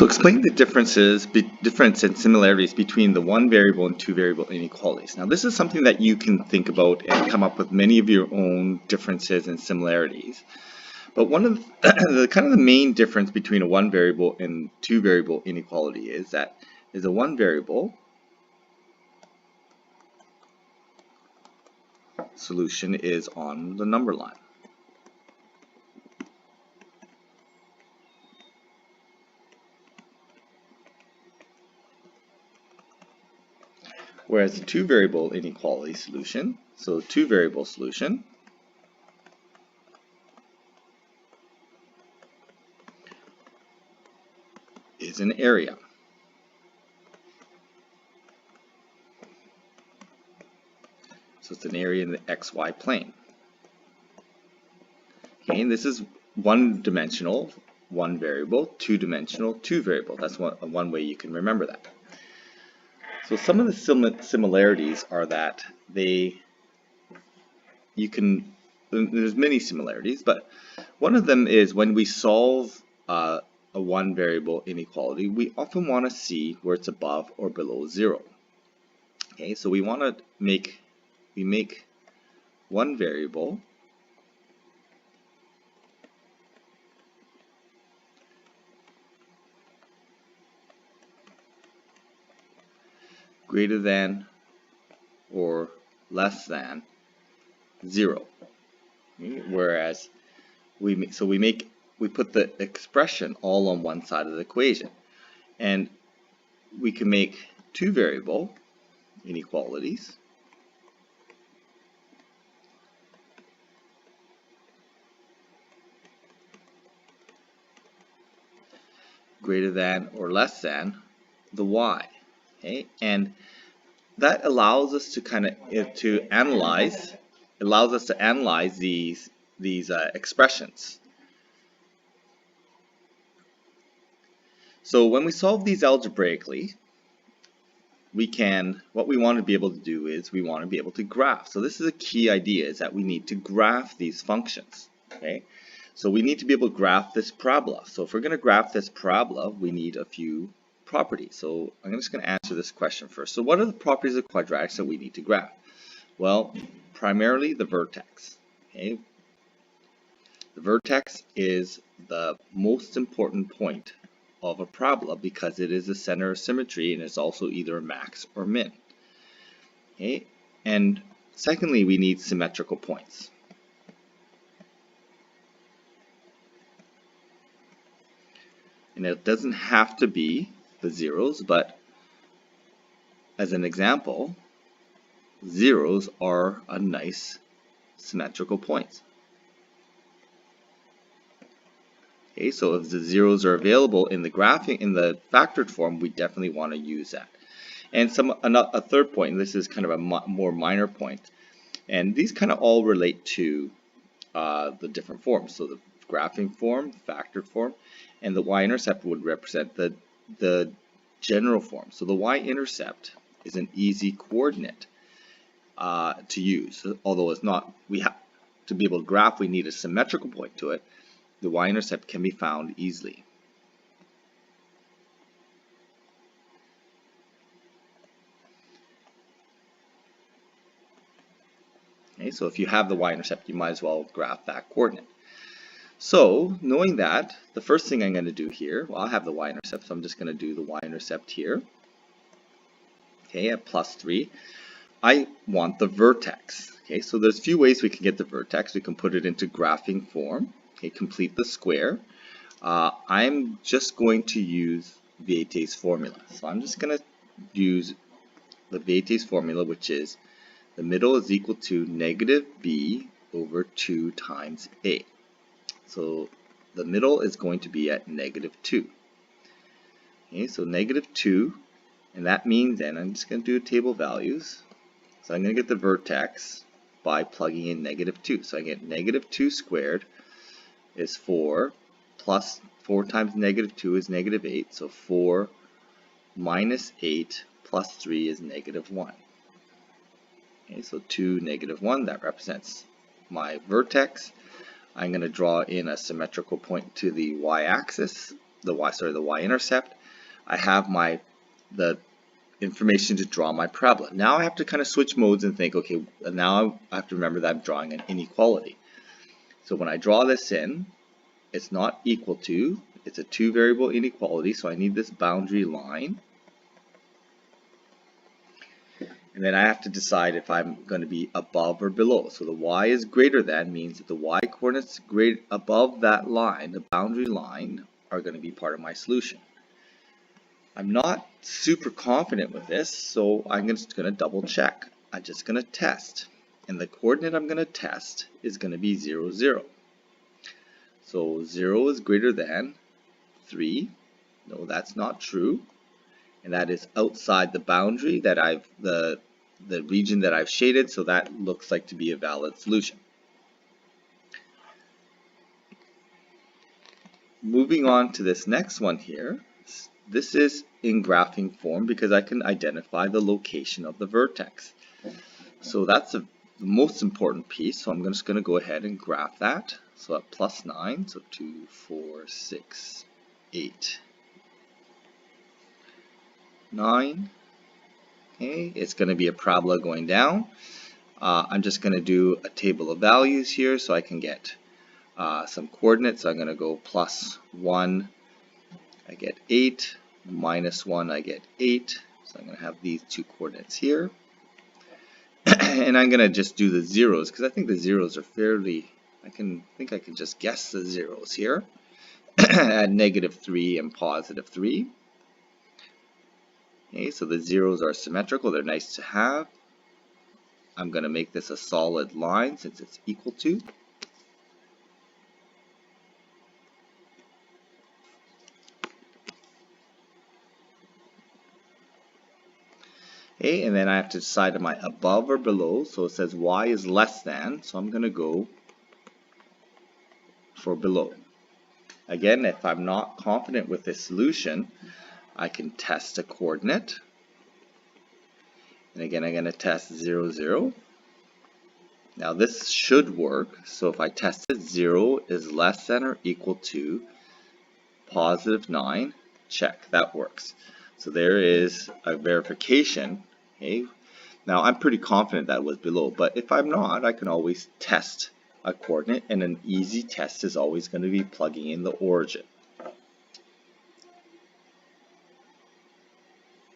So explain the difference and similarities between the one variable and two variable inequalities. Now this is something that you can think about and come up with many of your own differences and similarities. But one of the kind of the main difference between a one variable and two variable inequality is that a one variable solution is on the number line. Whereas the two variable inequality solution, so the two variable solution, is an area. So it's an area in the xy plane. Okay, and this is one-dimensional, one variable, two-dimensional, two variable. That's one way you can remember that. So some of the similarities are that there's many similarities, but one of them is when we solve a one variable inequality, we often want to see where it's above or below 0. Okay, so we make one variable greater than or less than 0. Okay, whereas we put the expression all on one side of the equation, and we can make two variable inequalities greater than or less than the y. Okay, and that allows us to analyze these expressions. So when we solve these algebraically, what we want to be able to do is we want to be able to graph. So this is a key idea, is that we need to graph these functions. Okay, so we need to be able to graph this parabola. So if we're going to graph this parabola, we need a few properties. So I'm just going to answer this question first. So what are the properties of quadratics that we need to graph? Well, primarily the vertex. Okay, the vertex is the most important point of a parabola because it is the center of symmetry and it's also either a max or min. Okay, and secondly, we need symmetrical points. And it doesn't have to be the zeros, but as an example, zeros are a nice symmetrical point. Okay, so if the zeros are available in the factored form, we definitely want to use that. And a third point, and this is kind of a more minor point, and these kind of all relate to the different forms. So the graphing form, factored form, and the y-intercept would represent the general form. So the y-intercept is an easy coordinate to use, although it's not. To be able to graph, we need a symmetrical point to it. The y-intercept can be found easily. Okay, so if you have the y-intercept, you might as well graph that coordinate. So knowing that, the first thing I'm going to do here, well, I have the y-intercept, so I'm just going to do the y-intercept here. Okay, at +3. I want the vertex. Okay, so there's a few ways we can get the vertex. We can put it into graphing form. Okay, complete the square. I'm just going to use Vieta's formula. So I'm just going to use the Vieta's formula, which is the middle is equal to negative b over 2 times a. So the middle is going to be at -2. Okay, so -2, and that means then I'm just going to do table values. So I'm going to get the vertex by plugging in -2. So I get -2 squared is 4, plus 4 times -2 is -8, so 4 minus 8 plus 3 is -1. Okay, so 2, -1, that represents my vertex. I'm going to draw in a symmetrical point to the y-axis, the y-intercept. I have the information to draw my parabola. Now I have to kind of switch modes and think, okay, now I have to remember that I'm drawing an inequality. So when I draw this in, it's not equal to, it's a two variable inequality, so I need this boundary line. And then I have to decide if I'm going to be above or below. So the y is greater than means that the y coordinates above that line, the boundary line, are going to be part of my solution. I'm not super confident with this, so I'm just going to double check. I'm just going to test. And the coordinate I'm going to test is going to be 0, 0. So 0 is greater than 3. No, that's not true. And that is outside the boundary that the region that I've shaded, so that looks like to be a valid solution. Moving on to this next one here, this is in graphing form because I can identify the location of the vertex. So that's the most important piece, so I'm just going to go ahead and graph that. So at plus 9, so 2, 4, 6, 8, 9. Okay, it's going to be a parabola going down. I'm just going to do a table of values here so I can get some coordinates. So I'm going to go plus 1, I get 8, minus 1, I get 8. So I'm going to have these two coordinates here. And I'm going to just do the zeros because I think the zeros are fairly, I can just guess the zeros here at -3 and +3. Okay, so the zeros are symmetrical, they're nice to have. I'm going to make this a solid line since it's equal to. Okay, and then I have to decide am I above or below, so it says y is less than, so I'm going to go for below. Again, if I'm not confident with this solution, I can test a coordinate. And again, I'm going to test 0, 0. Now this should work, so if I test it, 0 is less than or equal to +9, check, that works. So there is a verification. Okay. Now I'm pretty confident that was below, but if I'm not, I can always test a coordinate, and an easy test is always going to be plugging in the origin.